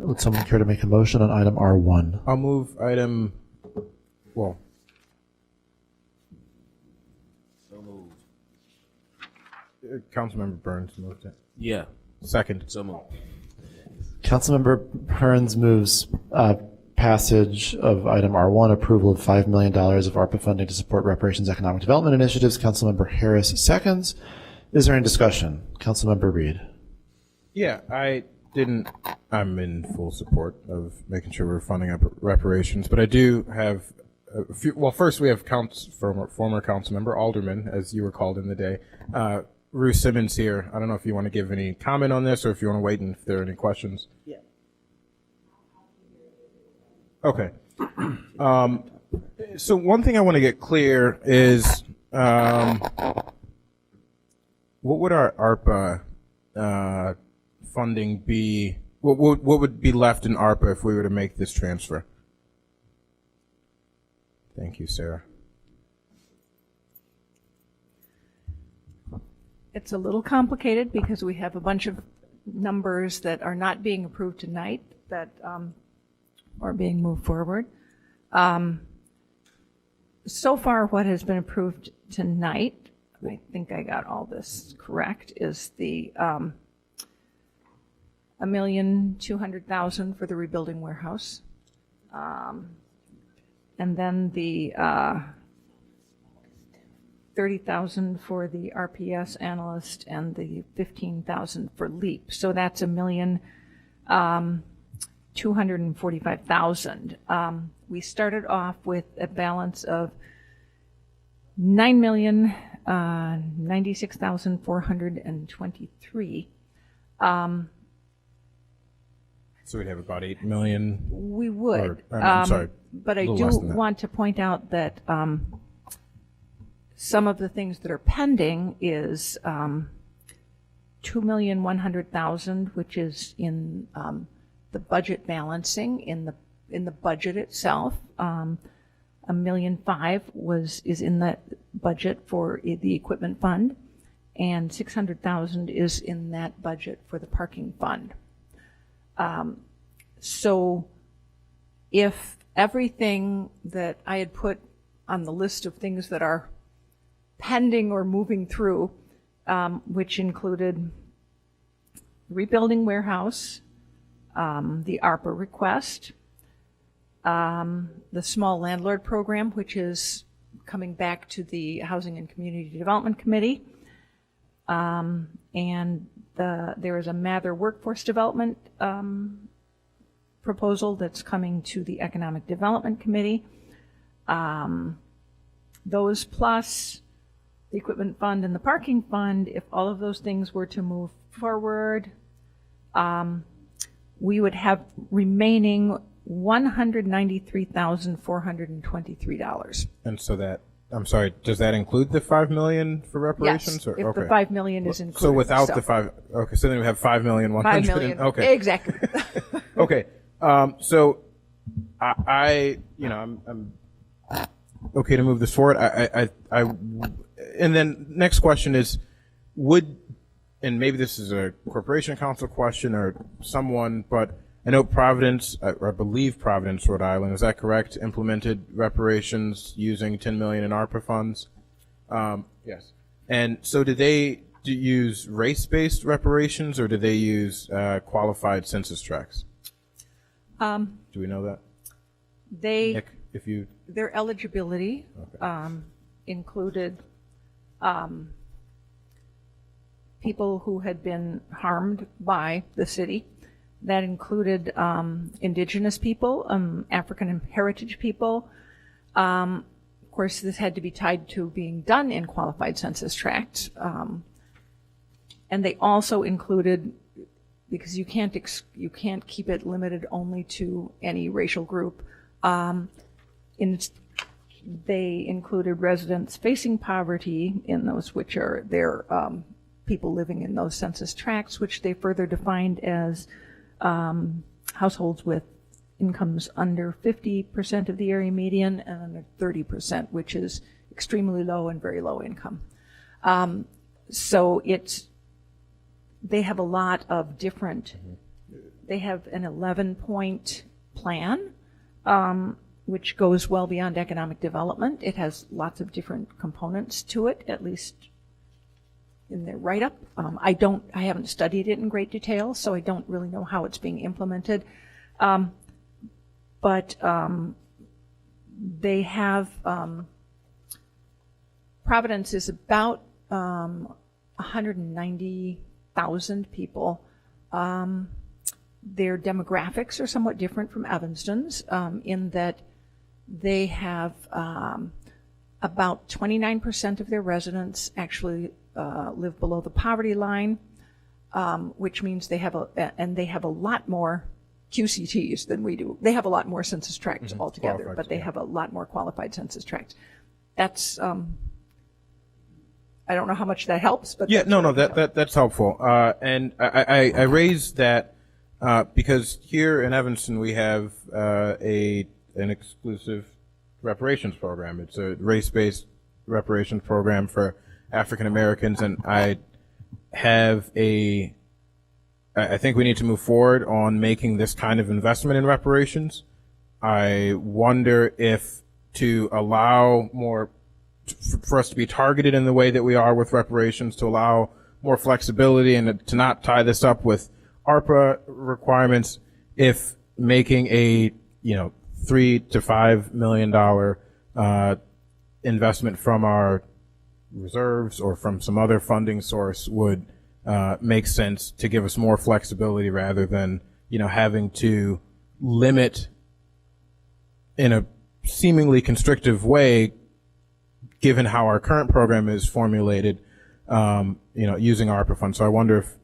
Would someone care to make a motion on item R1? I'll move item, well. So moved. Councilmember Burns moved it. Yeah. Second. So moved. Councilmember Burns moves passage of item R1, approval of $5 million of ARPA funding to support reparations economic development initiatives. Councilmember Harris seconds. Is there any discussion? Councilmember Reid. Yeah, I'm in full support of making sure we're funding up reparations, but I do have a few. Well, first we have former council member, Alderman, as you were called in the day, Ruth Simmons here. I don't know if you want to give any comment on this or if you want to wait and if there are any questions. Yeah. Okay. So one thing I want to get clear is what would our ARPA funding be? What would be left in ARPA if we were to make this transfer? Thank you, Sarah. It's a little complicated because we have a bunch of numbers that are not being approved tonight that are being moved forward. So far, what has been approved tonight, I think I got all this correct, is the $1,200,000 for the rebuilding warehouse, and then the $30,000 for the RPS analyst and the $15,000 for LEAP. So that's $1,245,000. We started off with a balance of $9,096,423. So we'd have about 8 million. We would. I'm sorry. But I do want to point out that some of the things that are pending is $2,100,000, which is in the budget balancing in the budget itself. $1,500,000 is in that budget for the equipment fund, and $600,000 is in that budget for the parking fund. So if everything that I had put on the list of things that are pending or moving through, which included rebuilding warehouse, the ARPA request, the small landlord program, which is coming back to the Housing and Community Development Committee, and there is a Mather workforce development proposal that's coming to the Economic Development Committee. Those plus the equipment fund and the parking fund, if all of those things were to move forward, we would have remaining $193,423. And so that, I'm sorry, does that include the $5 million for reparations? Yes, or, if okay. the $5 million is included. So without the five, okay, so then we have $5,100,000. $5 million. Okay. Exactly. Okay. So I'm okay to move this forward. And then next question is, and maybe this is a corporation council question or someone, but I know Providence, I believe Providence, Rhode Island, is that correct? Implemented reparations using $10 million in ARPA funds. Yes. And so did they use race-based reparations or did they use qualified census tracts? Do we know that? Nick, Their eligibility included people who had been harmed by the city. That included indigenous people, African heritage people. Of course, this had to be tied to being done in qualified census tracts. And they also included, because you can't keep it limited only to any racial group, they included residents facing poverty in those, which are their people living in those census tracts, which they further defined as households with incomes under 50% of the area median and under 30%, which is extremely low and very low income. So they have a lot of different They have an 11-point plan, which goes well beyond economic development. It has lots of different components to it, at least in their write-up. I haven't studied it in great detail, so I don't really know how it's being implemented. But they have, Providence is about 190,000 people. Their demographics are somewhat different from Evanston's in that they have about 29% of their residents actually live below the poverty line, which means they have a lot more QCTs than we do. They have a lot more census tracts altogether, Qualified, but they yeah. have a lot more qualified census tracts. That's I don't know how much that helps, but Yeah, that's no, what I can tell. that's helpful. And I raised that because here in Evanston we have an exclusive reparations program. It's a race-based reparations program for African Americans, and I think we need to move forward on making this kind of investment in reparations. I wonder if to allow more for us to be targeted in the way that we are with reparations, to allow more flexibility and to not tie this up with ARPA requirements, if making a $3 to $5 million investment from our reserves or from some other funding source would make sense to give us more flexibility rather than having to limit in a seemingly constrictive way, given how our current program is formulated, using ARPA funds. So I wonder if,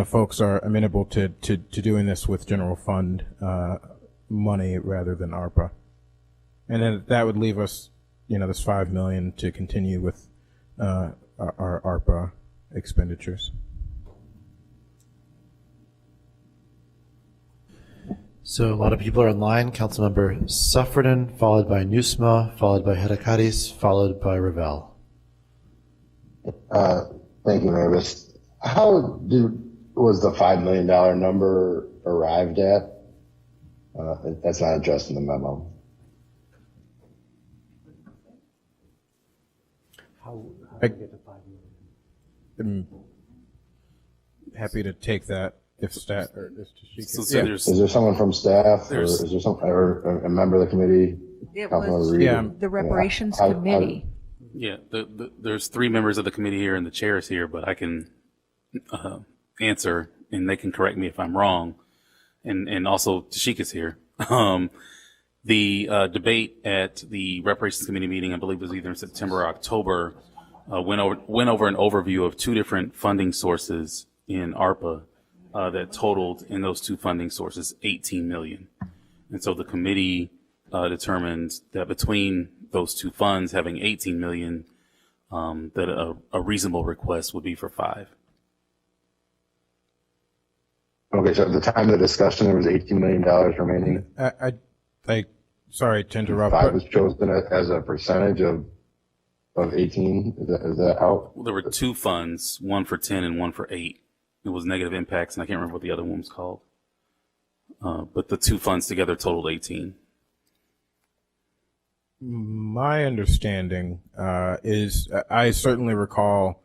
folks are amenable to doing this with general fund money rather than ARPA. And then that would leave us, this $5 million to continue with our ARPA expenditures. So a lot of people are in line. Councilmember Suffredin, followed by Nusma, followed by Hedekadis, followed by Ravel. Thank you, Mavis. How was the $5 million number arrived at? That's not addressed in the memo. How did we get to 5 million? I'm happy to take that if stat or if she So can. Yeah. there's, Is there someone from staff, or There's- is there or a member of the committee? It Councilmember was Reid? Yeah. the reparations How- committee. yeah, there's 3 members of the committee here and the chair is here, but I can answer and they can correct me if I'm wrong. And also Tashika's here. The debate at the reparations committee meeting, I believe it was either in September or October, went over an overview of 2 different funding sources in ARPA that totaled in those 2 funding sources 18 million. And so the committee determined that between those 2 funds having 18 million, that a reasonable request would be for 5. Okay, so at the time of the discussion, there was $18 million remaining. I sorry to interrupt, 5 but was chosen as a percentage of 18. Is that how? Well, there were 2 funds, one for 10 and one for 8. It was negative impacts, and I can't remember what the other one was called. But the 2 funds together totaled 18. my understanding is I certainly recall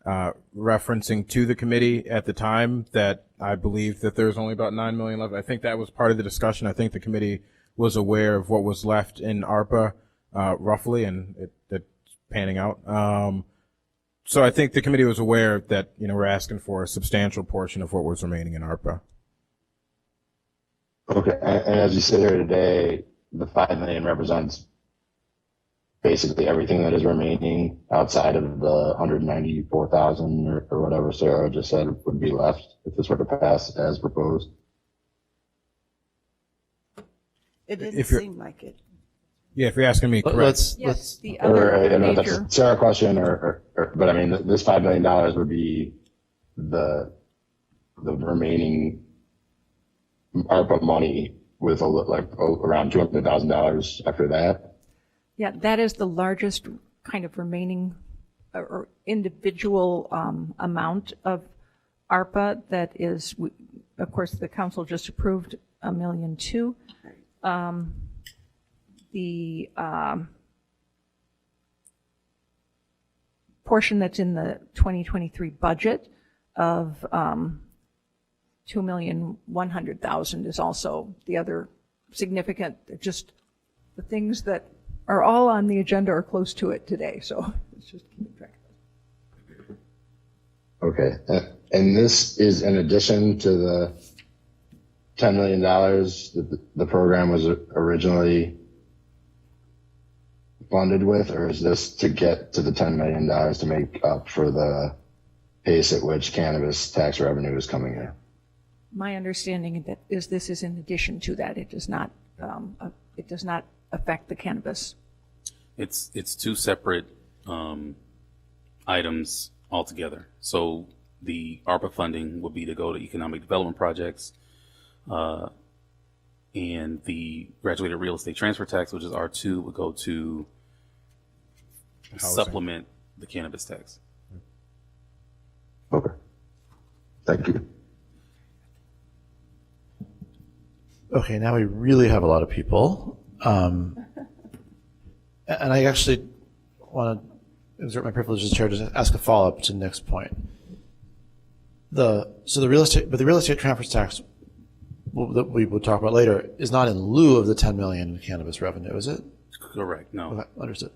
referencing to the committee at the time that I believed that there was only about 9 million left. I think that was part of the discussion. I think the committee was aware of what was left in ARPA roughly, and it's panning out. So I think the committee was aware that, we're asking for a substantial portion of what was remaining in ARPA. Okay, and as you sit here today, the 5 million represents basically everything that is remaining outside of the 194,000 or whatever Sarah just said would be left if this were to pass as proposed. It didn't If you're- seem like it. Yeah, if you're asking me, correct. Let's Yes, the Or, other I know major. that's a Sarah question, but I mean, this $5 million would be the remaining ARPA money with around $200,000 after that. Yeah, that is the largest kind of remaining or individual amount of ARPA that is of course, the council just approved $1.2 million. The portion that's in the 2023 budget of $2,100,000 is also the other significant, just the things that are all on the agenda are close to it today, so it's just keeping track of it. Okay. And this is in addition to the $10 million that the program was originally funded with, or is this to get to the $10 million to make up for the pace at which cannabis tax revenue is coming in? My understanding is this is in addition to that. It does not affect the cannabis. It's two separate items altogether. So the ARPA funding would be to go to economic development projects, and the graduated real estate transfer tax, which is R2, would go to supplement the cannabis tax. Okay. Thank you. Okay, now we really have a lot of people. And I actually want to exert my privilege as chair to ask a follow-up to Nick's point. The real estate transfer tax that we will talk about later is not in lieu of the 10 million in cannabis revenue, is it? Correct. No. Okay, understood.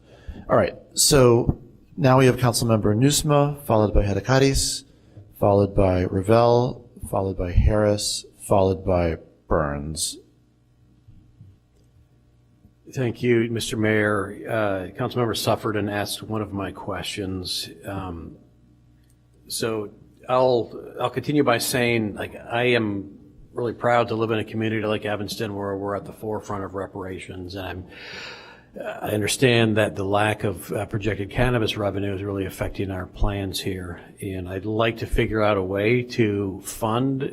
All right. So now we have Councilmember Nusma, followed by Hedekadis, followed by Revelle, followed by Harris, followed by Burns. Thank you, Mr. Mayor. Councilmember Suffredin asked one of my questions. So I'll continue by saying, like, I am really proud to live in a community like Evanston where we're at the forefront of reparations, and I understand that the lack of projected cannabis revenue is really affecting our plans here, and I'd like to figure out a way to fund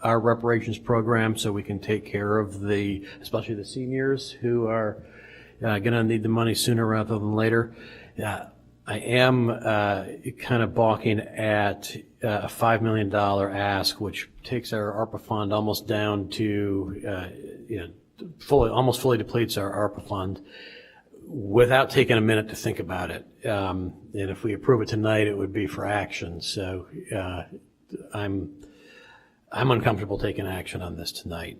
our reparations program so we can take care of especially the seniors who are going to need the money sooner rather than later. I am kind of balking at a $5 million ask, which takes our ARPA fund almost down to, almost fully depletes our ARPA fund without taking a minute to think about it. And if we approve it tonight, it would be for action. So I'm uncomfortable taking action on this tonight.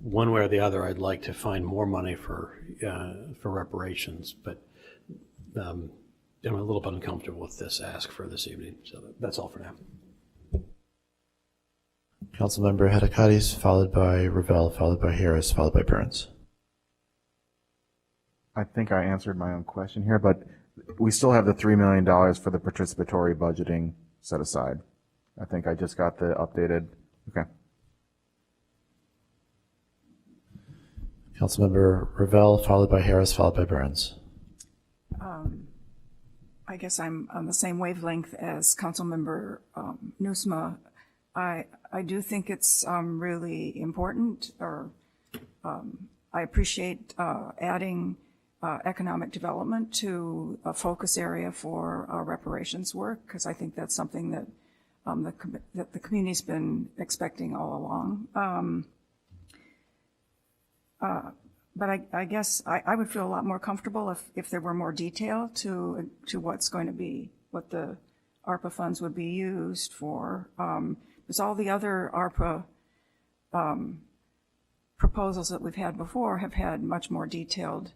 One way or the other, I'd like to find more money for reparations, but I'm a little bit uncomfortable with this ask for this evening. So that's all for now. Councilmember Hedekadis, followed by Revelle, followed by Harris, followed by Burns. I think I answered my own question here, but we still have the $3 million for the participatory budgeting set aside. I think I just got the updated. Okay. Councilmember Revelle, followed by Harris, followed by Burns. I guess I'm on the same wavelength as Councilmember Nusma. I do think it's really important, or I appreciate adding economic development to a focus area for reparations work, because I think that's something that that the community's been expecting all along. But I guess I would feel a lot more comfortable if there were more detail to what's going to be, what the ARPA funds would be used for. Because all the other ARPA proposals that we've had before have had much more detailed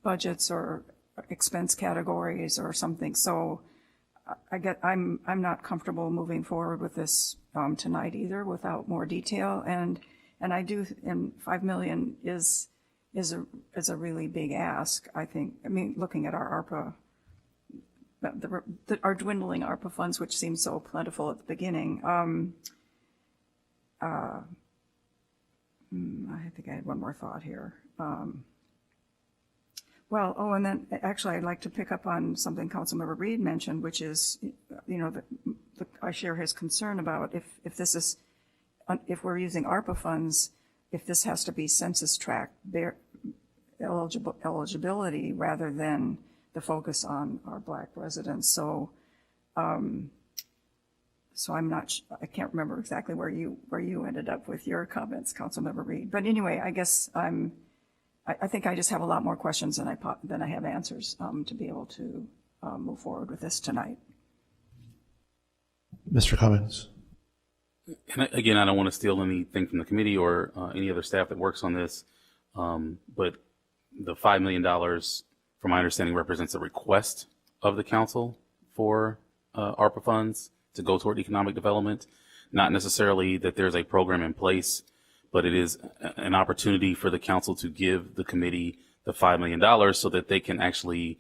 budgets or expense categories or something. So I'm not comfortable moving forward with this tonight either without more detail. And I do, and $5 million is a really big ask, I think. I mean, looking at our ARPA, our dwindling ARPA funds, which seemed so plentiful at the beginning. I think I had one more thought here. And then actually I'd like to pick up on something Councilmember Reid mentioned, which is, I share his concern about if this is, if we're using ARPA funds, if this has to be census tract eligibility rather than the focus on our Black residents. So So I'm not, I can't remember exactly where you ended up with your comments, Councilmember Reid. But anyway, I guess I think I just have a lot more questions than I have answers to be able to move forward with this tonight. Mr. Cummings. And again, I don't want to steal anything from the committee or any other staff that works on this, but the $5 million, from my understanding, represents a request of the council for ARPA funds to go toward economic development. Not necessarily that there's a program in place, but it is an opportunity for the council to give the committee the $5 million so that they can actually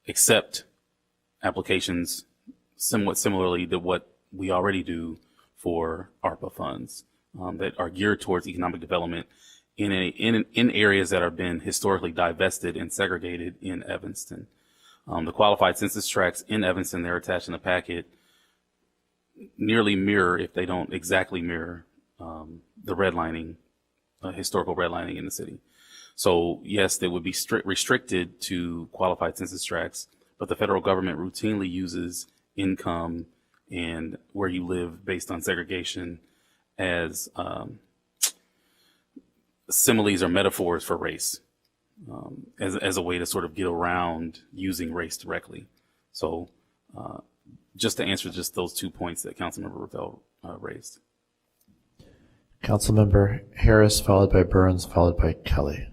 accept applications somewhat similarly to what we already do for ARPA funds that are geared towards economic development in areas that have been historically divested and segregated in Evanston. The qualified census tracts in Evanston, they're attached in the packet, nearly mirror, if they don't exactly mirror, the redlining, historical redlining in the city. So yes, they would be restricted to qualified census tracts, but the federal government routinely uses income and where you live based on segregation as similes or metaphors for race, as a way to sort of get around using race directly. So just to answer just those 2 points that Councilmember Ravel raised. Councilmember Harris, followed by Burns, followed by Kelly.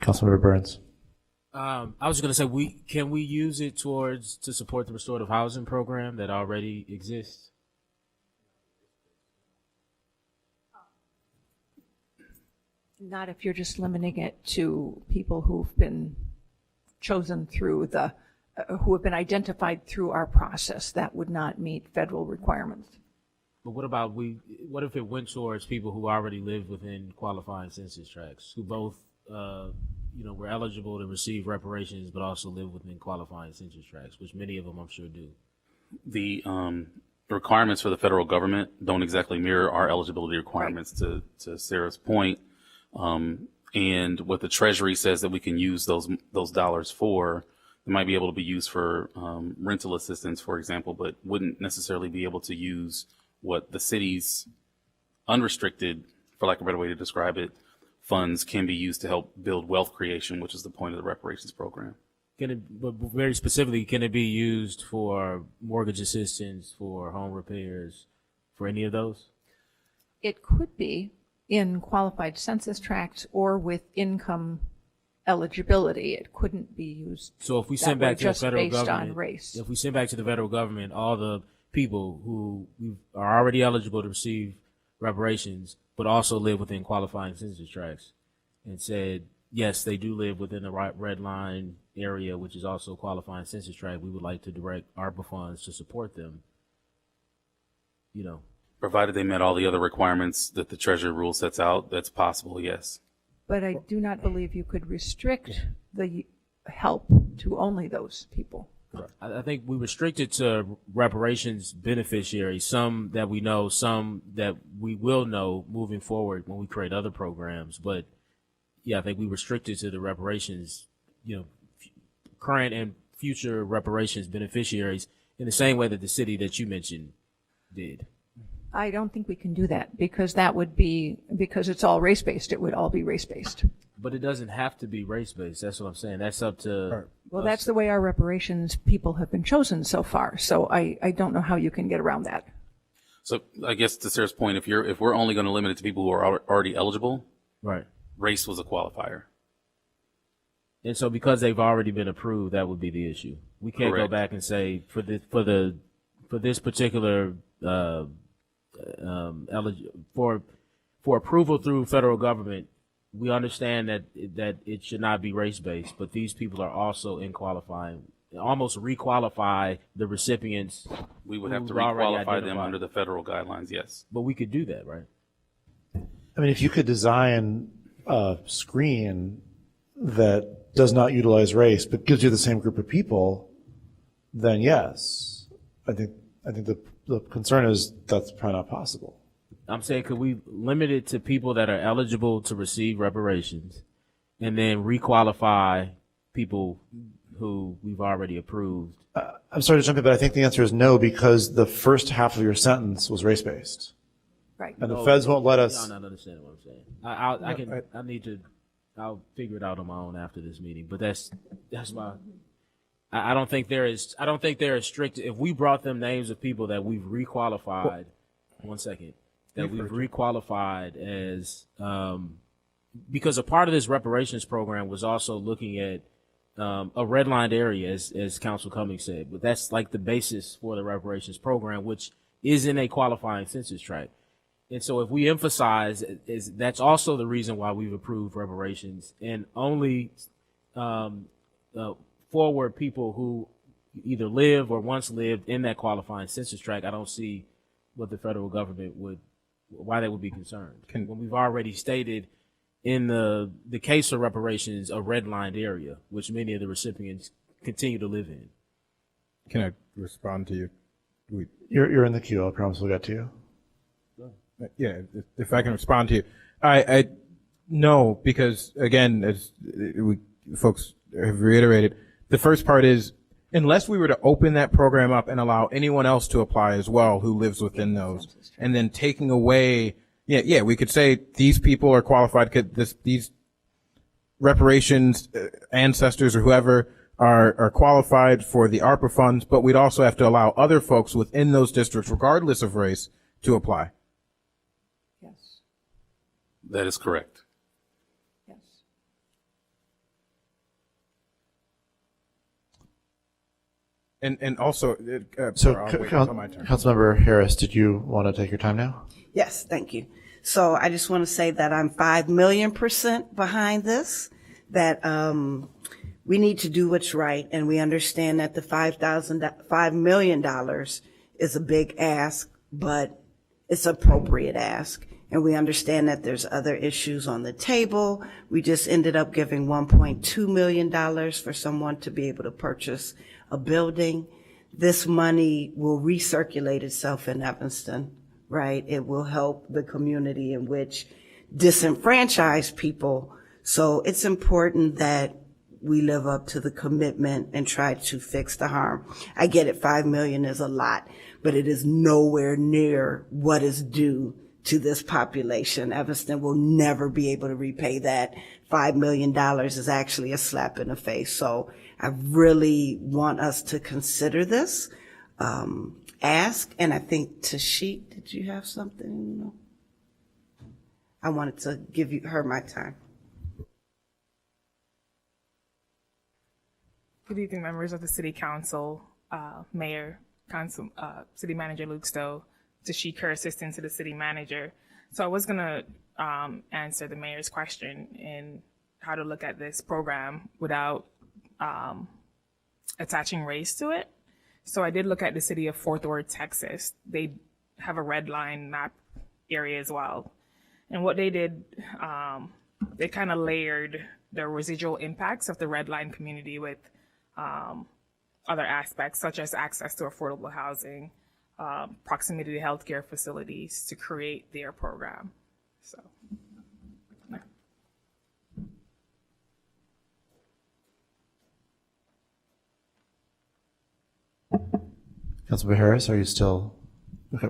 Councilmember Burns. I was going to say, can we use it to support the restorative housing program that already exists? Not if you're just limiting it to people who've been chosen through who have been identified through our process. That would not meet federal requirements. But what if it went towards people who already live within qualifying census tracts, who both, were eligible to receive reparations, but also live within qualifying census tracts, which many of them I'm sure do? The requirements for the federal government don't exactly mirror our eligibility requirements, right, to Sarah's point. And what the Treasury says that we can use those dollars for, they might be able to be used for rental assistance, for example, but wouldn't necessarily be able to use what the city's unrestricted, for lack of a better way to describe it, funds can be used to help build wealth creation, which is the point of the reparations program. But very specifically, can it be used for mortgage assistance, for home repairs, for any of those? It could be in qualified census tracts or with income eligibility. It couldn't be used. So if we send back to the federal government, government, on race. if we send back to the federal government all the people who are already eligible to receive reparations, but also live within qualifying census tracts, and said, yes, they do live within the red line area, which is also qualifying census tract, we would like to direct ARPA funds to support them. Provided they met all the other requirements that the Treasury rule sets out, that's possible, yes. But I do not believe you could restrict the help to only those people. I think we restricted to reparations beneficiaries, some that we know, some that we will know moving forward when we create other programs. But yeah, I think we restricted to the reparations, current and future reparations beneficiaries in the same way that the city that you mentioned did. I don't think we can do that because because it's all race-based. It would all be race-based. But it doesn't have to be race-based. That's what I'm saying. That's up to. Well, that's the way our reparations people have been chosen so far. So I don't know how you can get around that. So I guess to Sarah's point, if we're only going to limit it to people who are already eligible, right? Race was a qualifier. And so because they've already been approved, that would be the issue. We can't go back and say for this particular for approval through federal government, we understand that it should not be race-based, but these people are also in qualifying, almost requalify the recipients. We would have to requalify them under the federal guidelines, yes. But we could do that, right? I mean, if you could design a screen that does not utilize race but gives you the same group of people, then yes. I think the concern is that's probably not possible. I'm saying, could we limit it to people that are eligible to receive reparations and then requalify people who we've already approved. I'm sorry to jump in, but I think the answer is no, because the first half of your sentence was race-based. Right. And the feds won't let us. Y'all not understanding what I'm saying. I'll figure it out on my own after this meeting, but that's why I don't think they're as strict. If we brought them names of people that we've requalified, as, because a part of this reparations program was also looking at a redlined area, as Council Cummings said, but that's like the basis for the reparations program, which is in a qualifying census tract. And so if we emphasize that's also the reason why we've approved reparations, and only forward people who either live or once lived in that qualifying census tract, I don't see what the federal government why they would be concerned. When we've already stated in the case of reparations, a redlined area, which many of the recipients continue to live in. Can I respond to you? You're in the queue. I promise we'll get to you. Yeah, if I can respond to you. I no, because again, as folks have reiterated, the first part is, unless we were to open that program up and allow anyone else to apply as well who lives within those, and then taking away, we could say these people are qualified, these reparations ancestors or whoever are qualified for the ARPA funds, but we'd also have to allow other folks within those districts, regardless of race, to apply. Yes. That is correct. Yes. And also, So, I'll wait until my turn. Councilmember Harris, did you want to take your time now? Yes, thank you. So I just want to say that I'm 5,000,000% behind this, that we need to do what's right, and we understand that the $5 million is a big ask, but it's appropriate ask. And we understand that there's other issues on the table. We just ended up giving $1.2 million for someone to be able to purchase a building. This money will recirculate itself in Evanston, right? It will help the community in which disenfranchised people. So it's important that we live up to the commitment and try to fix the harm. I get it, 5 million is a lot, but it is nowhere near what is due to this population. Evanston will never be able to repay that. $5 million is actually a slap in the face. So I really want us to consider this, ask, and I think Tashik, did you have something? No? I wanted to give her my time. Good evening, members of the City Council, Mayor, Council, City Manager Luke Stowe, Tashik, her assistant to the City Manager. So I was going to answer the Mayor's question in how to look at this program without attaching race to it. So I did look at the city of Fort Worth, Texas. They have a red line map area as well. And what they did, they kind of layered the residual impacts of the red line community with other aspects, such as access to affordable housing, proximity to healthcare facilities, to create their program. So. Councilmember Harris, are you still? Okay.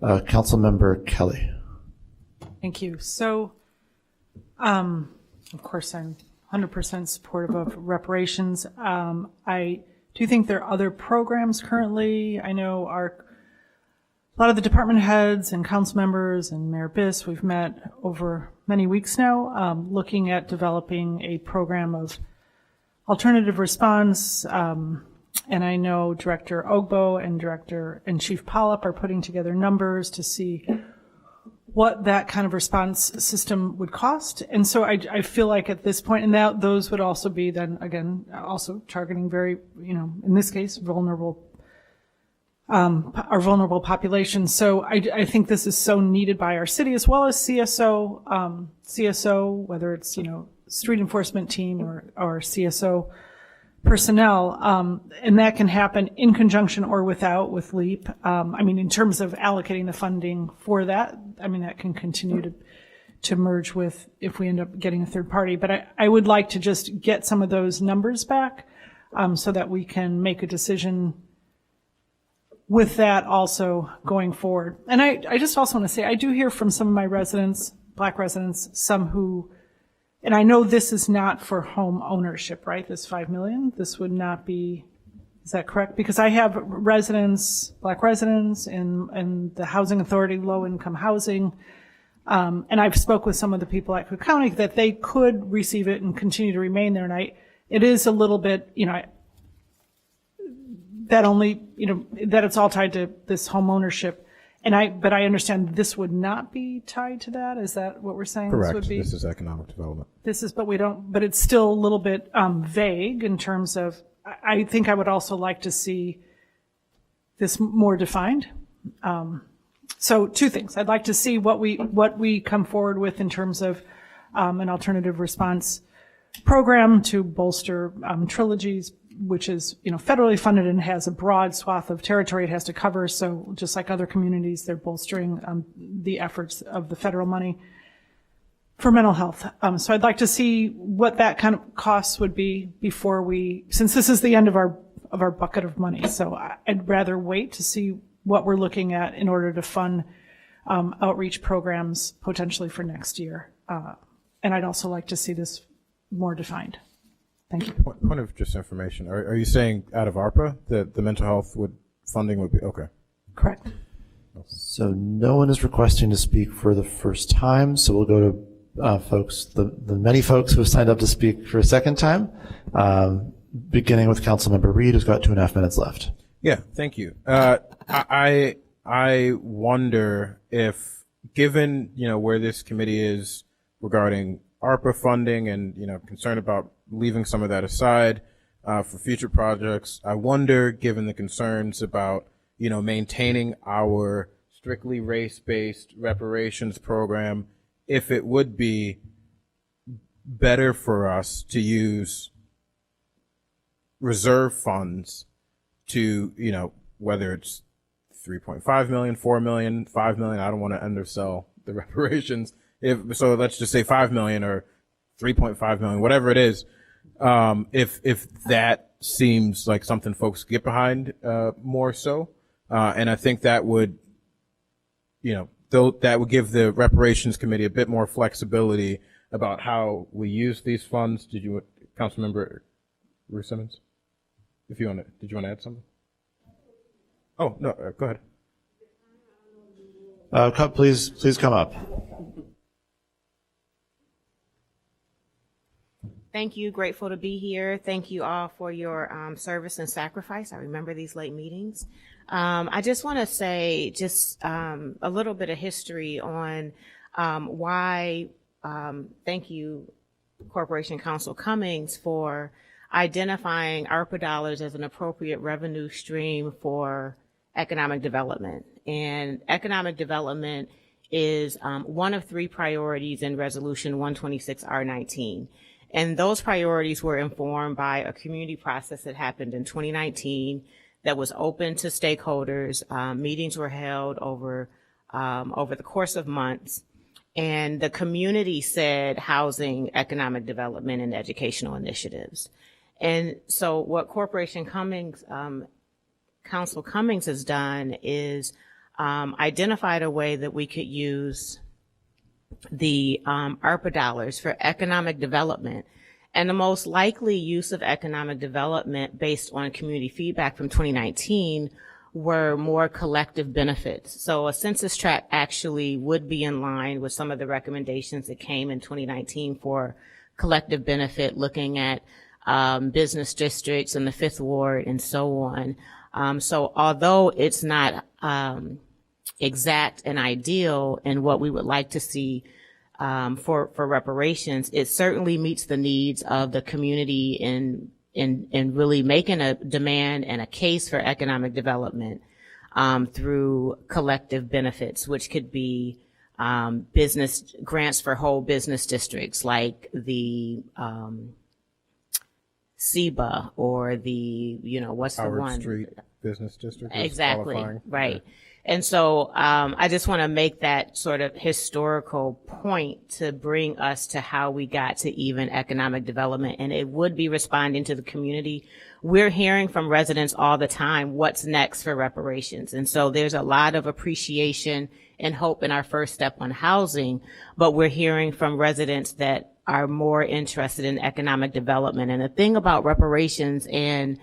Councilmember Kelly. Thank you. So, of course, I'm 100% supportive of reparations. I do think there are other programs currently. I know a lot of the department heads and council members and Mayor Biss, we've met over many weeks now, looking at developing a program of alternative response. And I know Director Ogbo and Chief Polyp are putting together numbers to see what that kind of response system would cost. And so I feel like at this point, and that those would also be then, again, also targeting very, in this case, vulnerable populations. So I think this is so needed by our city, as well as CSO, whether it's, street enforcement team or CSO personnel, and that can happen in conjunction or without with LEAP. In terms of allocating the funding for that, that can continue to merge with if we end up getting a third party. But I would like to just get some of those numbers back. so that we can make a decision with that also going forward. And I just also want to say, I do hear from some of my residents, Black residents, some who, and I know this is not for home ownership, right? This 5 million, this would not be, is that correct? Because I have residents, Black residents in the housing authority, low income housing, and I've spoke with some of the people at Cook County that they could receive it and continue to remain there. And it is a little bit, that only, that it's all tied to this home ownership. But I understand this would not be tied to that. Is that what we're saying? Correct. This would be, This is economic development. but it's still a little bit vague in terms of, I think I would also like to see this more defined. So two things. I'd like to see what we come forward with in terms of an alternative response program to bolster trilogies, which is federally funded and has a broad swath of territory it has to cover. So just like other communities, they're bolstering the efforts of the federal money for mental health. So I'd like to see what that kind of costs would be before since this is the end of our bucket of money. So I'd rather wait to see what we're looking at in order to fund outreach programs potentially for next year. And I'd also like to see this more defined. Thank you. Point of just information. Are you saying out of ARPA that the mental health funding would be, okay. Correct. So no one is requesting to speak for the first time, so we'll go to folks, the many folks who have signed up to speak for a second time, beginning with Councilmember Reid, who's got 2.5 minutes left. Yeah, thank you. I wonder if, given where this committee is regarding ARPA funding and concern about leaving some of that aside for future projects, I wonder, given the concerns about maintaining our strictly race-based reparations program, if it would be better for us to use reserve funds to, whether it's 3.5 million, 4 million, 5 million, I don't want to undersell the reparations. So let's just say 5 million or 3.5 million, whatever it is. If that seems like something folks get behind, more so. And I think that would, that would give the reparations committee a bit more flexibility about how we use these funds. Councilmember Ruth Simmons? Did you want to add something? Oh, no, go ahead. Please come up. Thank you. Grateful to be here. Thank you all for your service and sacrifice. I remember these late meetings. I just want to say a little bit of history on why, thank you, Corporation Counsel Cummings, for identifying ARPA dollars as an appropriate revenue stream for economic development. And economic development is one of 3 priorities in Resolution 126R19. And those priorities were informed by a community process that happened in 2019 that was open to stakeholders. Meetings were held over the course of months. And the community said housing, economic development, and educational initiatives. And so what Corporation Cummings, Council Cummings has done is identified a way that we could use the ARPA dollars for economic development. And the most likely use of economic development based on community feedback from 2019 were more collective benefits. So a census tract actually would be in line with some of the recommendations that came in 2019 for collective benefit, looking at business districts in the 5th Ward and so on. So although it's not exact and ideal in what we would like to see for reparations, it certainly meets the needs of the community in really making a demand and a case for economic development through collective benefits, which could be business grants for whole business districts like the SEBA or the, what's Howard the one? Street Business District. Exactly, right. And so I just want to make that sort of historical point to bring us to how we got to even economic development. And it would be responding to the community. We're hearing from residents all the time, what's next for reparations? And so there's a lot of appreciation and hope in our first step on housing, but we're hearing from residents that are more interested in economic development. And the thing about reparations and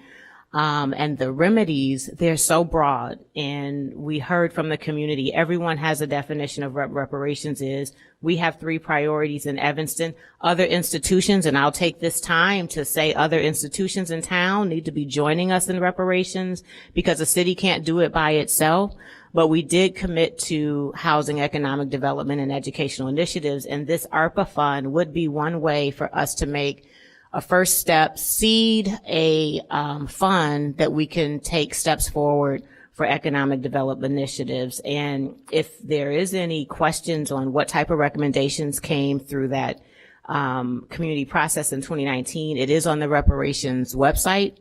the remedies, they're so broad. And we heard from the community, everyone has a definition of what reparations is. We have 3 priorities in Evanston. Other institutions, and I'll take this time to say other institutions in town need to be joining us in reparations because the city can't do it by itself. But we did commit to housing, economic development, and educational initiatives. And this ARPA fund would be one way for us to make a first step, seed a fund that we can take steps forward for economic development initiatives. And if there is any questions on what type of recommendations came through that community process in 2019, it is on the reparations website.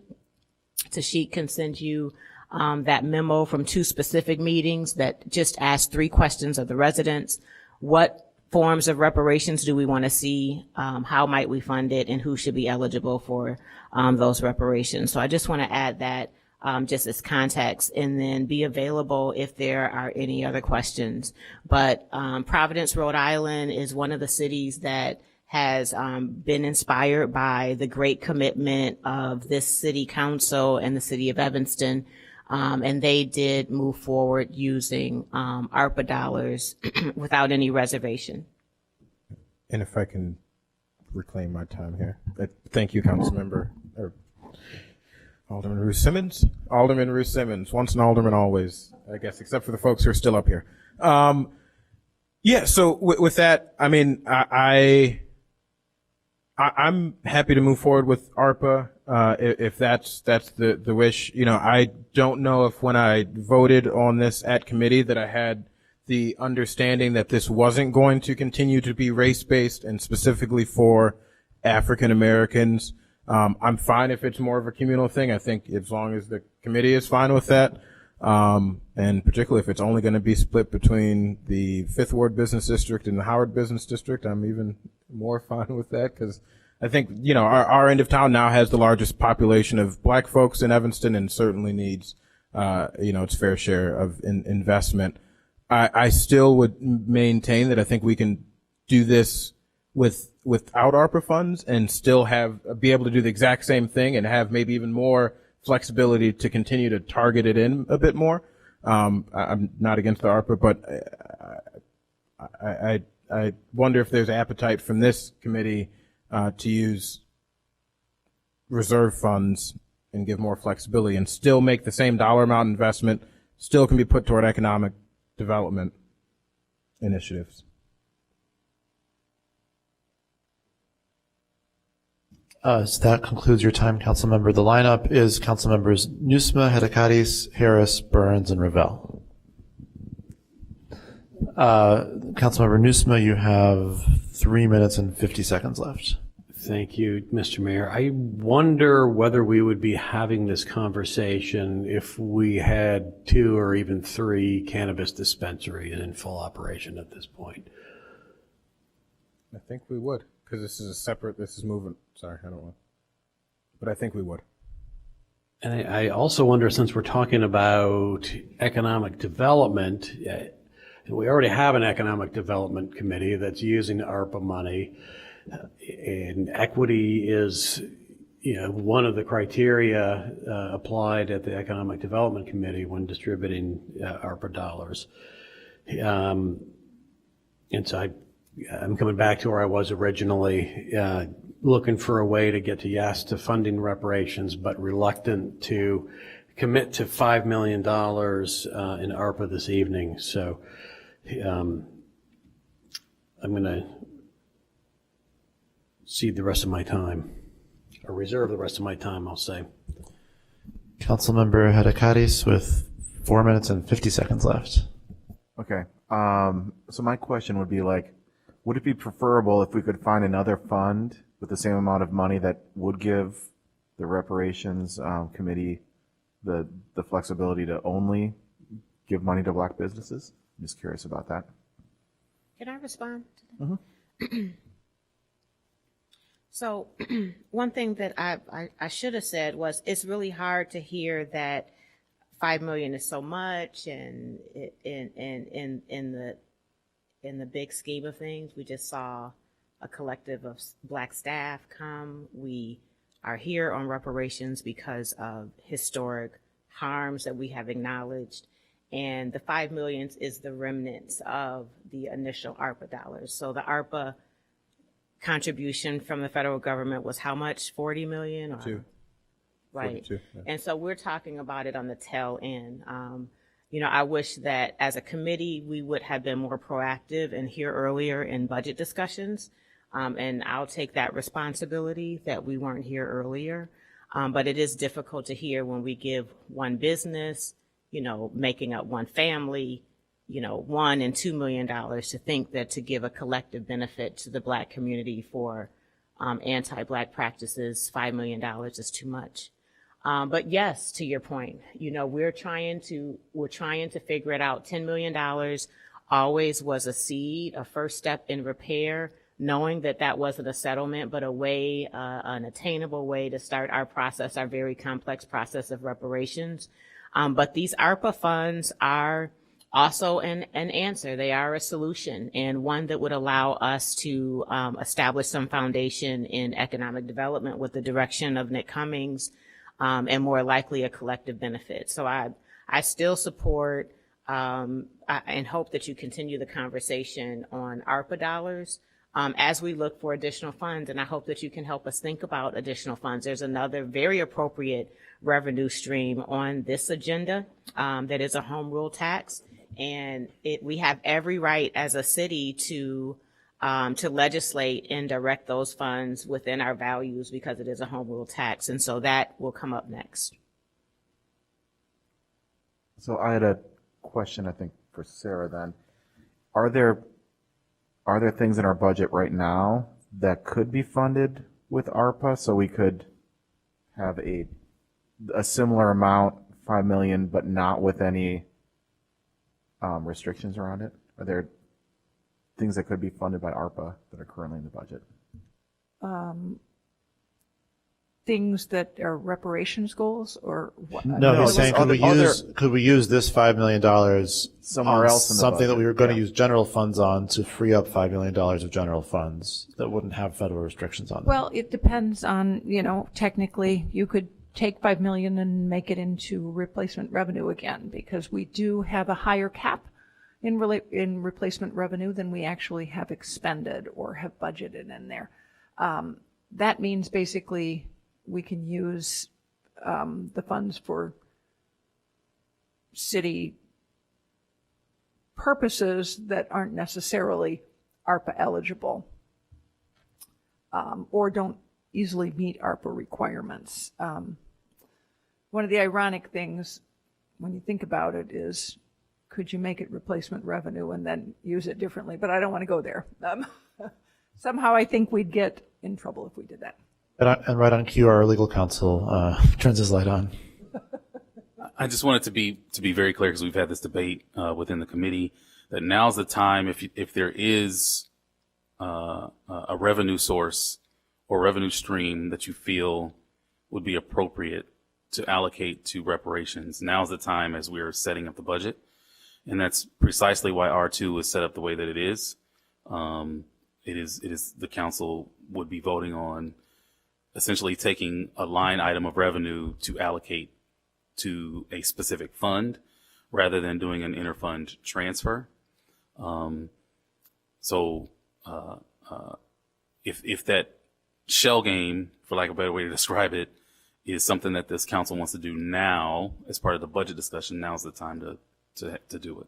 Tashik can send you that memo from 2 specific meetings that just asked 3 questions of the residents. What forms of reparations do we want to see? How might we fund it? And who should be eligible for those reparations? So I just want to add that just as context, and then be available if there are any other questions. But Providence, Rhode Island is one of the cities that has been inspired by the great commitment of this city council and the City of Evanston. And they did move forward using ARPA dollars without any reservation. And if I can reclaim my time here, thank you, Councilmember or Alderman Ruth Simmons. Alderman Ruth Simmons, once an alderman, always, I guess, except for the folks who are still up here. Yeah. So with that, I mean, I'm happy to move forward with ARPA. If that's the wish. You know, I don't know if when I voted on this at committee that I had the understanding that this wasn't going to continue to be race-based and specifically for African Americans. I'm fine if it's more of a communal thing. I think as long as the committee is fine with that, and particularly if it's only going to be split between the Fifth Ward Business District and the Howard Business District, I'm even more fine with that because I think, you know, our end of town now has the largest population of black folks in Evanston and certainly needs, you know, its fair share of investment. I still would maintain that I think we can do this without ARPA funds and still be able to do the exact same thing and have maybe even more flexibility to continue to target it in a bit more. I'm not against the ARPA, but I wonder if there's appetite from this committee to use reserve funds and give more flexibility and still make the same dollar amount investment, still can be put toward economic development initiatives. So that concludes your time, Councilmember. The lineup is Councilmembers Nusma, Hedekadis, Harris, Burns, and Ravel. Councilmember Nusma, you have 3 minutes and 50 seconds left. Thank you, Mr. Mayor. I wonder whether we would be having this conversation if we had 2 or even 3 cannabis dispensaries in full operation at this point. I think we would, because this is moving. Sorry, I don't want. But I think we would. And I also wonder, since we're talking about economic development, and we already have an economic development committee that's using ARPA money, and equity is, you know, one of the criteria applied at the Economic Development Committee when distributing ARPA dollars. And so I'm coming back to where I was originally, looking for a way to get to yes to funding reparations, but reluctant to commit to $5 million in ARPA this evening. So I'm going to cede the rest of my time, or reserve the rest of my time, I'll say. Councilmember Hedekadis with 4 minutes and 50 seconds left. Okay. So my question would be like, would it be preferable if we could find another fund with the same amount of money that would give the reparations committee the flexibility to only give money to black businesses? I'm just curious about that. Can I respond to that? So one thing that I should have said was it's really hard to hear that 5 million is so much, and in the big scheme of things, we just saw a collective of black staff come. We are here on reparations because of historic harms that we have acknowledged, and the 5 million is the remnants of the initial ARPA dollars. So the ARPA contribution from the federal government was how much? 40 million? Or, right. 42, yeah. And so we're talking about it on the tail end. You know, I wish that as a committee, we would have been more proactive and here earlier in budget discussions. And I'll take that responsibility that we weren't here earlier. But it is difficult to hear when we give one business, you know, making up one family, you know, $1 and $2 million, to think that to give a collective benefit to the black community for anti-black practices, $5 million is too much. But yes, to your point, you know, we're trying to figure it out. $10 million always was a seed, a first step in repair, knowing that that wasn't a settlement, but a way, an attainable way to start our process, our very complex process of reparations. But these ARPA funds are also an answer. They are a solution, and one that would allow us to establish some foundation in economic development with the direction of Nick Cummings, and more likely a collective benefit. So I still support and hope that you continue the conversation on ARPA dollars as we look for additional funds, and I hope that you can help us think about additional funds. There's another very appropriate revenue stream on this agenda that is a home rule tax. And we have every right as a city to legislate and direct those funds within our values because it is a home rule tax. And so that will come up next. So I had a question, I think, for Sarah then. Are there things in our budget right now that could be funded with ARPA, so we could have a similar amount, 5 million, but not with any restrictions around it? Are there things that could be funded by ARPA that are currently in the budget? Things that are reparations goals, or what? No, he's saying could we use this $5 million somewhere else in the something budget? that we were going to use general funds on to free up $5 million of general funds that wouldn't have federal restrictions on them? Well, it depends on, you know, technically you could take 5 million and make it into replacement revenue again, because we do have a higher cap in replacement revenue than we actually have expended or have budgeted in there. That means basically we can use the funds for city purposes that aren't necessarily ARPA eligible, or don't easily meet ARPA requirements. One of the ironic things when you think about it is, could you make it replacement revenue and then use it differently? But I don't want to go there. Somehow I think we'd get in trouble if we did that. And right on cue, our legal counsel turns his light on. I just wanted to be very clear, because we've had this debate within the committee, that now's the time, if there is a revenue source or revenue stream that you feel would be appropriate to allocate to reparations, now's the time as we're setting up the budget. And that's precisely why R2 is set up the way that it is. It is the council would be voting on essentially taking a line item of revenue to allocate to a specific fund rather than doing an interfund transfer. If that shell game, for lack of a better way to describe it, is something that this council wants to do now as part of the budget discussion, now's the time to do it.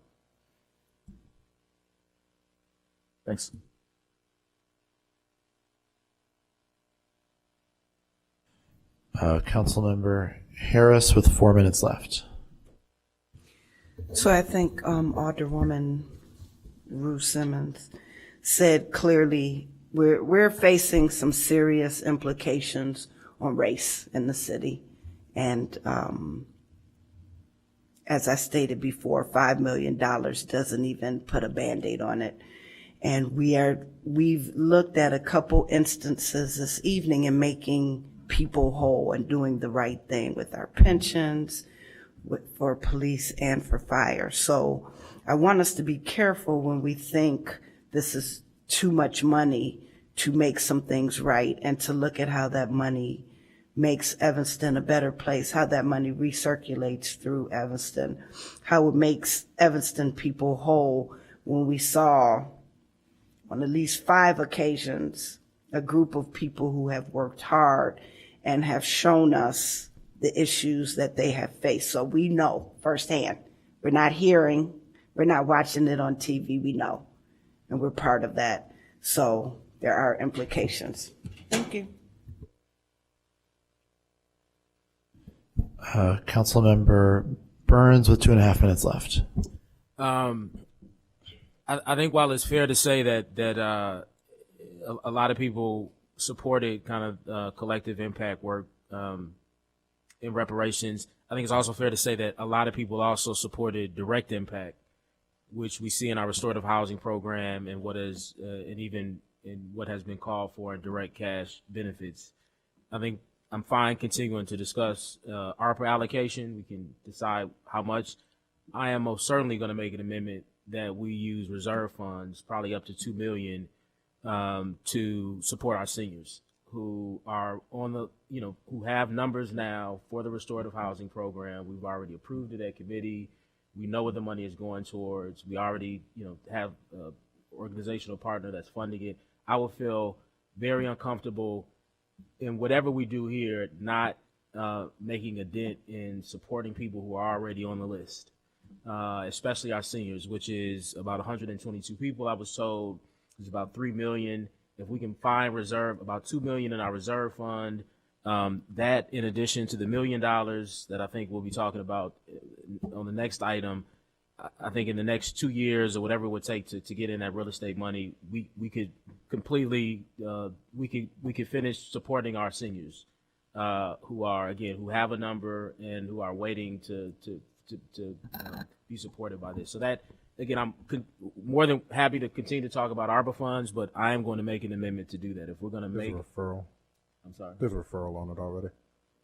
Thanks. Councilmember Harris with 4 minutes left. So I think Alderwoman Rue Simmons said clearly we're facing some serious implications on race in the city, and as I stated before, $5 million doesn't even put a Band-Aid on it. And we've looked at a couple instances this evening in making people whole and doing the right thing with our pensions, for police and for fire. So I want us to be careful when we think this is too much money to make some things right, and to look at how that money makes Evanston a better place, how that money recirculates through Evanston, how it makes Evanston people whole. When we saw on at least 5 occasions a group of people who have worked hard and have shown us the issues that they have faced. So we know firsthand. We're not hearing, we're not watching it on TV, we know. And we're part of that. So there are implications. Thank you. Councilmember Burns with 2.5 minutes left. I think while it's fair to say that a lot of people supported kind of collective impact work in reparations, I think it's also fair to say that a lot of people also supported direct impact, which we see in our restorative housing program and what is and even in what has been called for in direct cash benefits. I think I'm fine continuing to discuss ARPA allocation. We can decide how much. I am most certainly going to make an amendment that we use reserve funds, probably up to $2 million, to support our seniors who are on the, who have numbers now for the restorative housing program. We've already approved it at committee. We know what the money is going towards. We already, have an organizational partner that's funding it. I would feel very uncomfortable in whatever we do here, not making a dent in supporting people who are already on the list, especially our seniors, which is about 122 people. I was told it's about 3 million. If we can find about $2 million in our reserve fund, that in addition to the $1 million that I think we'll be talking about on the next item, I think in the next 2 years or whatever it would take to get in that real estate money, we could completely we could finish supporting our seniors who have a number and who are waiting to be supported by this. So that, again, I'm more than happy to continue to talk about ARPA funds, but I am going to make an amendment to do that. If we're going to make a referral. I'm sorry. There's a referral on it already.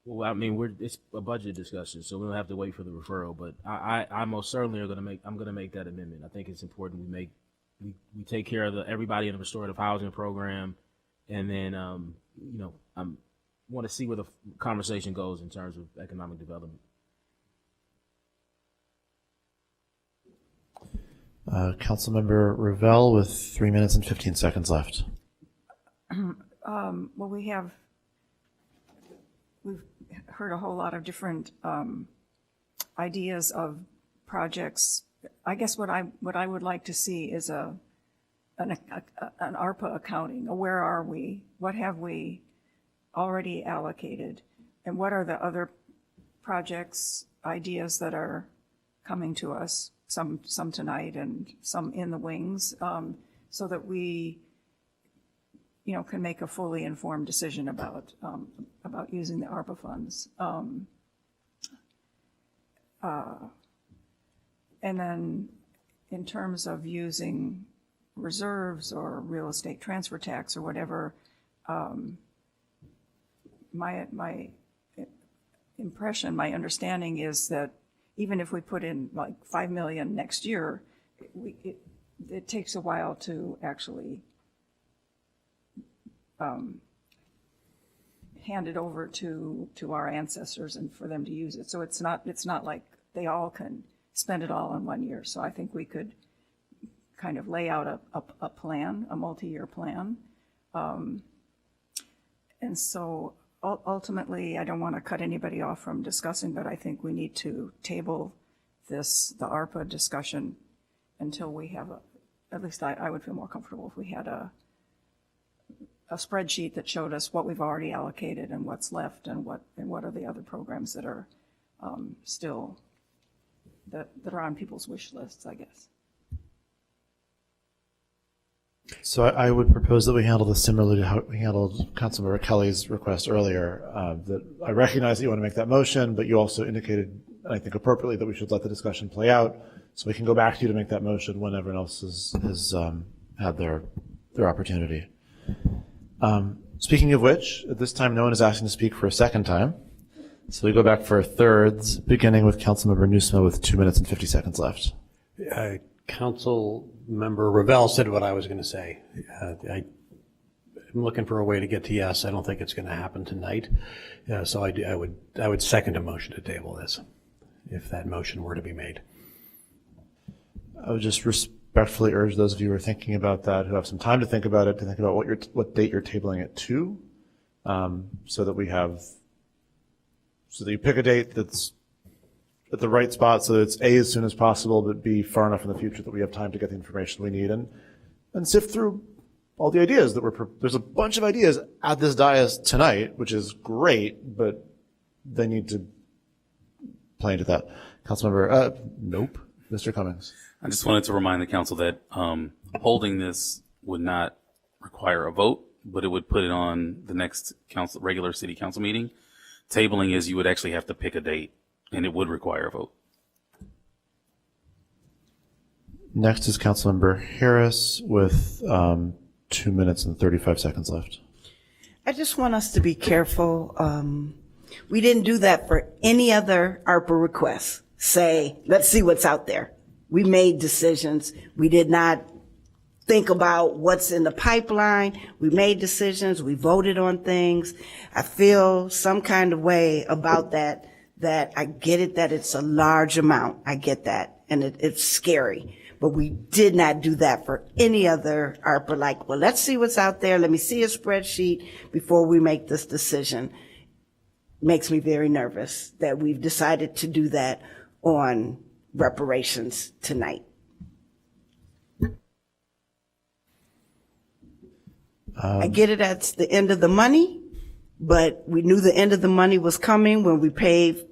Well, I mean, it's a budget discussion, so we don't have to wait for the referral. But I most certainly I'm going to make that amendment. I think it's important we take care of everybody in the restorative housing program, and then I want to see where the conversation goes in terms of economic development. Councilmember Revelle with 3 minutes and 15 seconds left. Well, we've heard a whole lot of different ideas of projects. I guess what I would like to see is an ARPA accounting. Where are we? What have we already allocated? And what are the other projects, ideas that are coming to us? Some tonight and some in the wings, so that we can make a fully informed decision about using the ARPA funds. And then in terms of using reserves or real estate transfer tax or whatever, my impression, my understanding is that even if we put in like $5 million next year, it takes a while to actually hand it over to our ancestors and for them to use it. So it's not like they all can spend it all in 1 year. So I think we could kind of lay out a plan, a multi-year plan. And so ultimately, I don't want to cut anybody off from discussing, but I think we need to table the ARPA discussion until we have at least I would feel more comfortable if we had a spreadsheet that showed us what we've already allocated and what's left and what are the other programs that are still that are on people's wish lists, I guess. So I would propose that we handle this similarly to how we handled Councilmember Kelly's request earlier. That I recognize that you want to make that motion, but you also indicated and I think appropriately, that we should let the discussion play out so we can go back to you to make that motion when everyone else has had their opportunity. Speaking of which, at this time, no one is asking to speak for a second time. So we go back for thirds, beginning with Councilmember Newsma with 2 minutes and 50 seconds left. Council Member Ravel said what I was going to say. I'm looking for a way to get to yes. I don't think it's going to happen tonight. So I would second a motion to table this, if that motion were to be made. I would just respectfully urge those of you who are thinking about that, who have some time to think about it, to think about what date you're tabling it to, so that you pick a date that's at the right spot, so that it's A, as soon as possible, but B, far enough in the future that we have time to get the information we need and sift through all the ideas that there's a bunch of ideas at this dais tonight, which is great, but they need to play into that. Councilmember, nope, Mr. Cummings. I just wanted to remind the council that holding this would not require a vote, but it would put it on the next regular city council meeting. Tabling is you would actually have to pick a date, and it would require a vote. Next is Councilmember Harris with 2 minutes and 35 seconds left. I just want us to be careful. We didn't do that for any other ARPA requests. Say, let's see what's out there. We made decisions. We did not think about what's in the pipeline. We made decisions. We voted on things. I feel some kind of way about that I get it that it's a large amount. I get that. And it's scary. But we did not do that for any other ARPA. Like, well, let's see what's out there. Let me see a spreadsheet before we make this decision. Makes me very nervous that we've decided to do that on reparations tonight. I get it, that's the end of the money, but we knew the end of the money was coming when we paid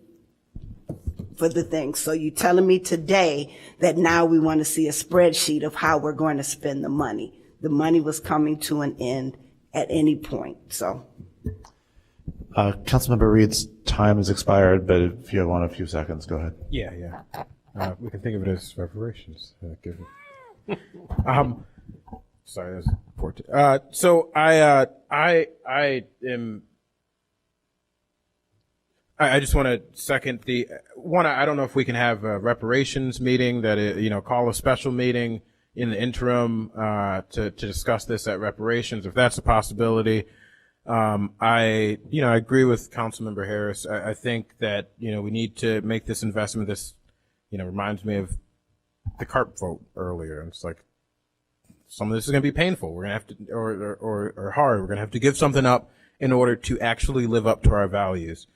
for the thing. So you're telling me today that now we want to see a spreadsheet of how we're going to spend the money. The money was coming to an end at any point, so. Councilmember Reid's time has expired, but if you want a few seconds, go ahead. Yeah. We can think of it as reparations. Sorry, that was poor. So I just want to second the one. I don't know if we can have a reparations meeting that call a special meeting in the interim to discuss this at reparations, if that's a possibility. I agree with Councilmember Harris. I think that we need to make this investment. This reminds me of the CARP vote earlier. It's like some of this is going to be painful. We're going to have to, or hard. We're going to have to give something up in order to actually live up to our values.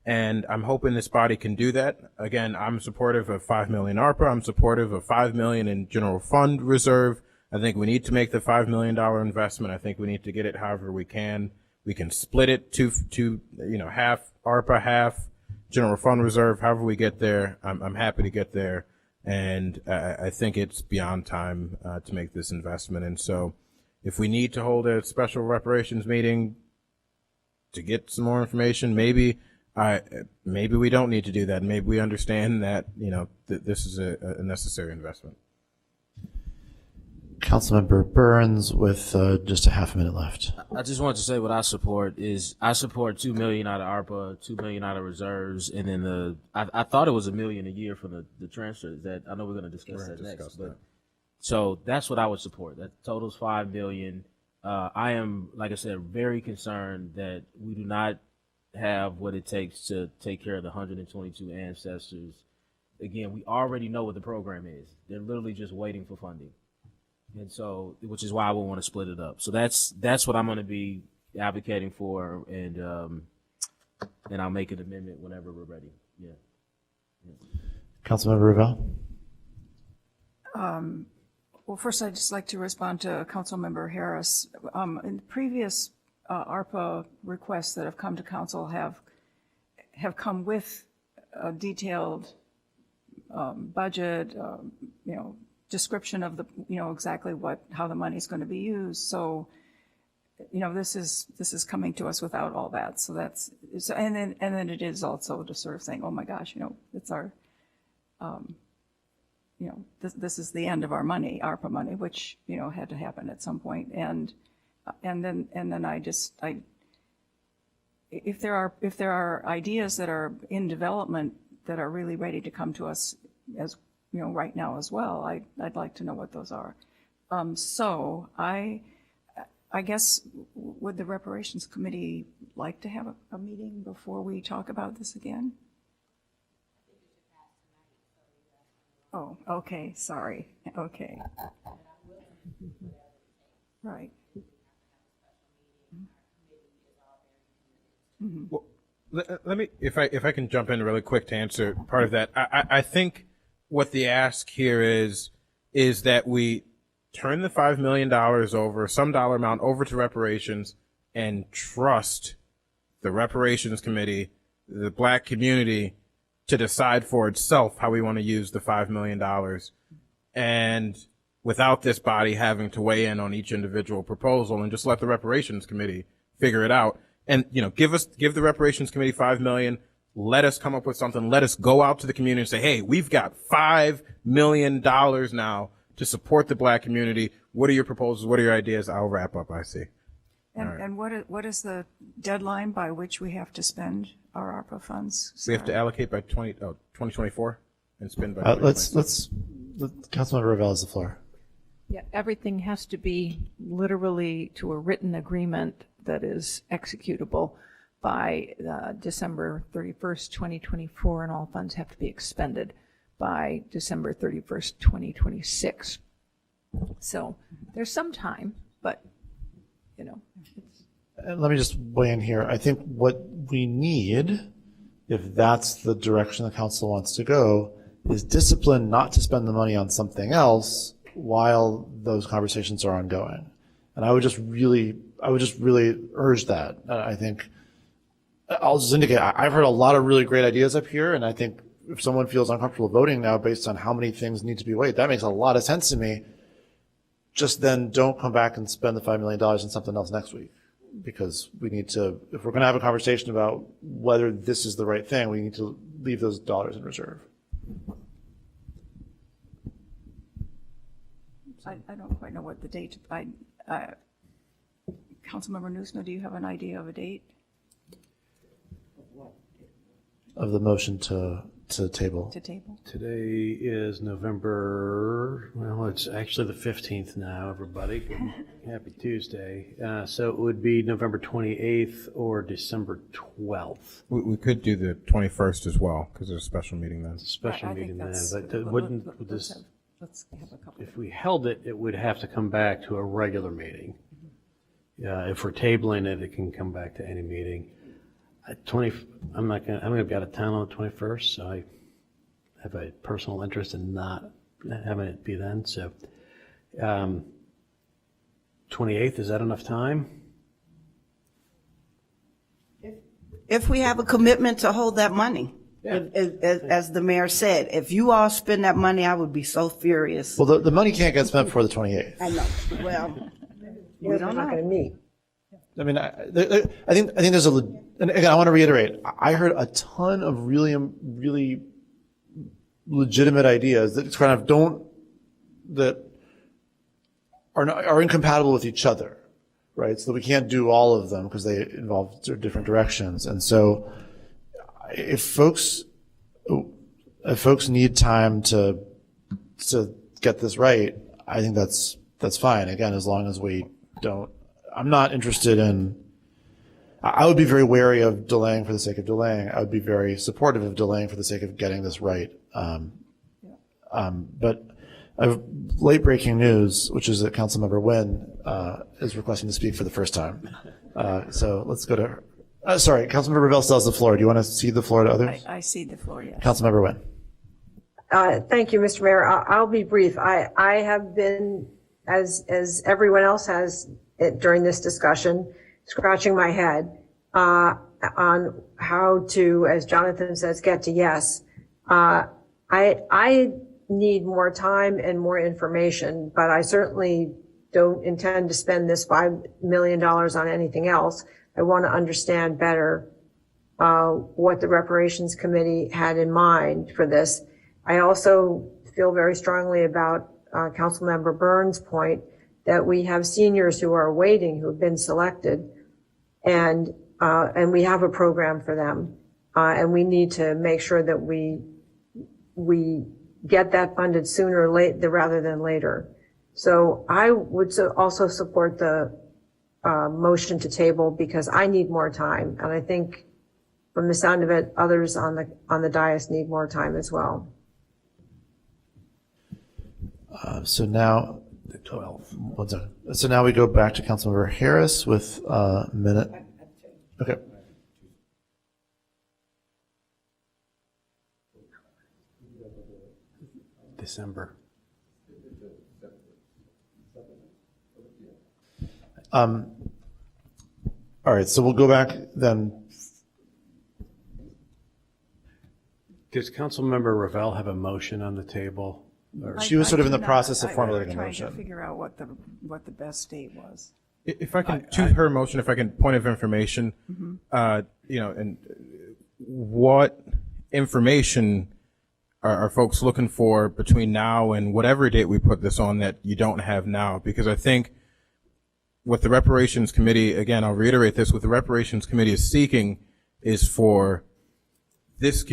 And I'm hoping this body can do that. Again, I'm supportive of $5 million ARPA. I'm supportive of $5 million in general fund reserve. I think we need to make the $5 million investment. I think we need to get it however we can. We can split it to half ARPA, half general fund reserve. However we get there, I'm happy to get there. And I think it's beyond time to make this investment. And so if we need to hold a special reparations meeting to get some more information, maybe we don't need to do that. Maybe we understand that, this is a necessary investment. Councilmember Burns with just a half a minute left. I just want to say what I support is I support $2 million out of ARPA, $2 million out of reserves, and then I thought it was $1 million a year for the transfers. That I know we're going to discuss that next. But so that's what I would support. That totals $5 million. I am, like I said, very concerned that we do not have what it takes to take care of the 122 ancestors. Again, we already know what the program is. They're literally just waiting for funding. And so, which is why I would want to split it up. So that's what I'm going to be advocating for, and I'll make an amendment whenever we're ready. Yeah. Councilmember Ravel. Well, first, I'd just like to respond to Councilmember Harris. In previous ARPA requests that have come to council have come with a detailed budget, description of the, exactly how the money is going to be used. So this is coming to us without all that. So and then it is also just sort of saying, oh my gosh, it's our, this is the end of our money, ARPA money, which, had to happen at some point. And then if there are ideas that are in development that are really ready to come to us as, right now as well, I'd like to know what those are. So I guess, would the Reparations Committee like to have a meeting before we talk about this again? Oh, okay, sorry. Okay. Right. Well, let me, if I can jump in really quick to answer part of that. I think what the ask here is that we turn the $5 million over, some dollar amount over to reparations, and trust the Reparations Committee, the Black community, to decide for itself how we want to use the $5 million. And without this body having to weigh in on each individual proposal, and just let the Reparations Committee figure it out. And, give the Reparations Committee $5 million. Let us come up with something. Let us go out to the community and say, hey, we've got $5 million now to support the Black community. What are your proposals? What are your ideas? I'll wrap up, I see. And what is the deadline by which we have to spend our ARPA funds? We have to allocate by 2024 and spend by 2026. Councilmember Ravel has the floor. Yeah, everything has to be literally to a written agreement that is executable by December 31st, 2024, and all funds have to be expended by December 31st, 2026. So there's some time, but, Let me just weigh in here. I think what we need, if that's the direction the council wants to go, is discipline not to spend the money on something else while those conversations are ongoing. And I would just really urge that. I think I'll just indicate, I've heard a lot of really great ideas up here, and I think if someone feels uncomfortable voting now based on how many things need to be weighed, that makes a lot of sense to me. Just then don't come back and spend the $5 million on something else next week, because we need to, if we're going to have a conversation about whether this is the right thing, we need to leave those dollars in reserve. I don't quite know what the date, Councilmember Nusma, do you have an idea of a date? Of the motion to table. To table? Today is November, well, it's actually the 15th now, everybody. Happy Tuesday. So it would be November 28th or December 12th. We could do the 21st as well, because there's a special meeting then. Special I meeting think then, that's- but wouldn't this, Let's have a couple. if we held it, it would have to come back to a regular meeting. If we're tabling it, it can come back to any meeting. I'm going to be out of town on the 21st, so I have a personal interest in not having it be then. So 28th, is that enough time? If we have a commitment to hold that money, as the mayor said, if you all spend that money, I would be so furious. Well, the money can't get spent before the 28th. I know. Well, we don't know. meet. I mean, I think there's and again, I want to reiterate, I heard a ton of really legitimate ideas that kind of are incompatible with each other, right? So that we can't do all of them because they involve different directions. And so if folks need time to get this right, I think that's fine. Again, as long as we don't, I'm not interested in, I would be very wary of delaying for the sake of delaying. I would be very supportive of delaying for the sake of getting this right. But I have late breaking news, which is that Councilmember Nguyen is requesting to speak for the first time. So let's go to her. Sorry, Councilmember Ravel still has the floor. Do you want to cede the floor to others? I cede the floor, yes. Councilmember Nguyen. Thank you, Mr. Mayor. I'll be brief. I have been, as everyone else has during this discussion, scratching my head on how to, as Jonathan says, get to yes. I need more time and more information, but I certainly don't intend to spend this $5 million on anything else. I want to understand better what the Reparations Committee had in mind for this. I also feel very strongly about Councilmember Burns' point that we have seniors who are waiting, who have been selected, and we have a program for them, and we need to make sure that we get that funded sooner rather than later. So I would also support the motion to table because I need more time, and I think from the sound of it, others on the dais need more time as well. So now, 12. 1 second. So now we go back to Councilmember Harris with a minute. Okay. December. All right, so we'll go back then. Does Councilmember Ravel have a motion on the table? She was sort of in the process of I formulating a trying motion. to figure out what the best date was. If I can, to her motion, if I can, point of information, and what information are folks looking for between now and whatever date we put this on that you don't have now? Because I think what the Reparations Committee, again, I'll reiterate this, what the Reparations Committee is seeking is for this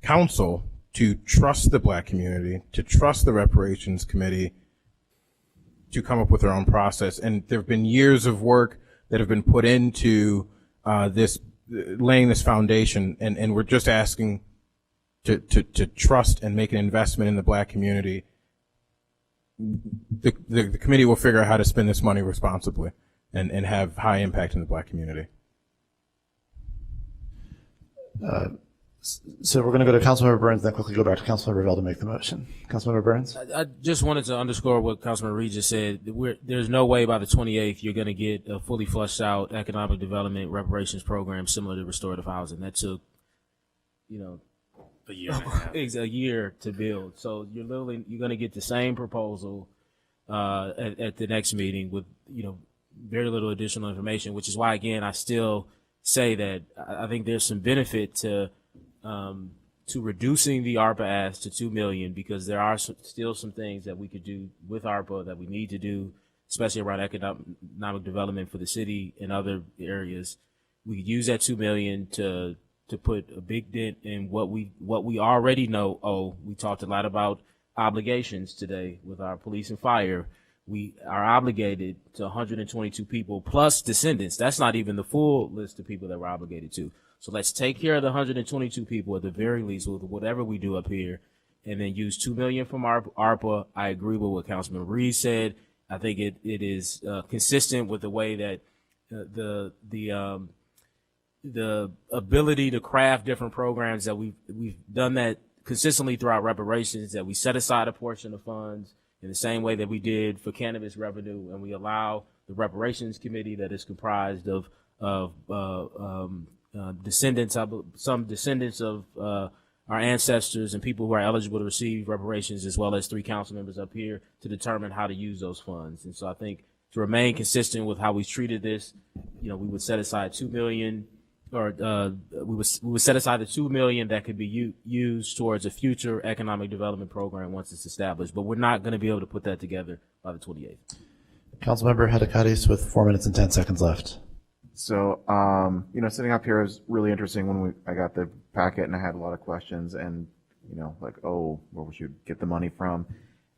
council to trust the Black community, to trust the Reparations Committee to come up with their own process. And there have been years of work that have been put into laying this foundation, and we're just asking to trust and make an investment in the Black community. The committee will figure out how to spend this money responsibly and have high impact in the Black community. So we're going to go to Councilmember Burns, then quickly go back to Councilmember Ravel to make the motion. Councilmember Burns? I just wanted to underscore what Councilman Reid just said. There's no way by the 28th you're going to get a fully flushed out economic development reparations program similar to restorative housing. That took, A year and a half. a year to build. So you're going to get the same proposal at the next meeting with, very little additional information, which is why, again, I still say that I think there's some benefit to reducing the ARPA ask to $2 million, because there are still some things that we could do with ARPA that we need to do, especially around economic development for the city and other areas. We could use that $2 million to put a big dent in what we already know. We talked a lot about obligations today with our police and fire. We are obligated to 122 people plus descendants. That's not even the full list of people that we're obligated to. So let's take care of the 122 people at the very least with whatever we do up here, and then use $2 million from ARPA. I agree with what Councilman Reid said. I think it is consistent with the way that the ability to craft different programs that we've done that consistently throughout reparations, that we set aside a portion of funds in the same way that we did for cannabis revenue, and we allow the reparations committee that is comprised of descendants, some descendants of our ancestors and people who are eligible to receive reparations, as well as 3 council members up here, to determine how to use those funds. And so I think to remain consistent with how we treated this, we would set aside $2 million, or we would set aside the $2 million that could be used towards a future economic development program once it's established. But we're not going to be able to put that together by the 28th. Councilmember Hadakatis with 4 minutes and 10 seconds left. So, sitting up here is really interesting when I got the packet and I had a lot of questions and, where we should get the money from.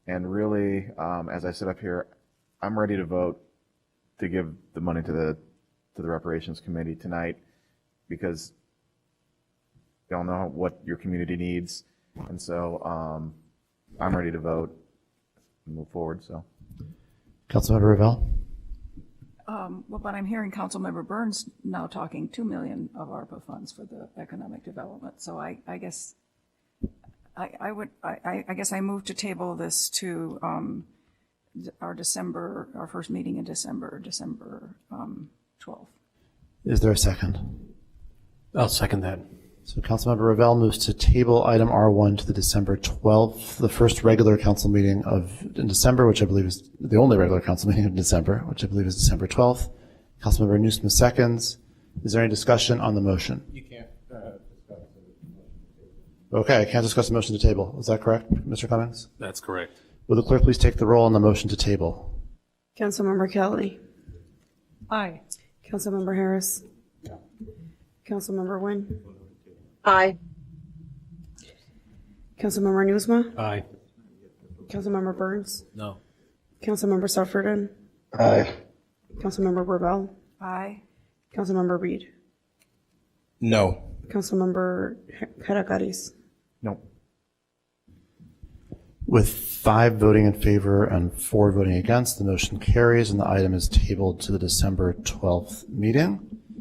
And really, as I sit up here, I'm ready to vote to give the money to the Reparations Committee tonight, because y'all know what your community needs. And so, I'm ready to vote and move forward, so. Councilmember Ravel? But I'm hearing Councilmember Burns now talking $2 million of ARPA funds for the economic development. So I guess I move to table this to our first meeting in December 12th. Is there a second? I'll second that. So Councilmember Ravel moves to table item R1 to the December 12th, the first regular council meeting in December, which I believe is the only regular council meeting of December, which I believe is December 12th. Councilmember Newsma seconds. Is there any discussion on the motion? You can't discuss Okay, I can't discuss the motion to table. Is that correct, Mr. Cummings? That's correct. Will the clerk please take the roll on the motion to table? Councilmember Kelly. Aye. Councilmember Harris. Councilmember Nguyen. Aye. Councilmember Newsma. Aye. Councilmember Burns. No. Councilmember Sufferton. Aye. Councilmember Ravel. Aye. Councilmember Reid. No. Councilmember Harakaris. No. With 5 voting in favor and 4 voting against, the motion carries and the item is tabled to the December 12th meeting.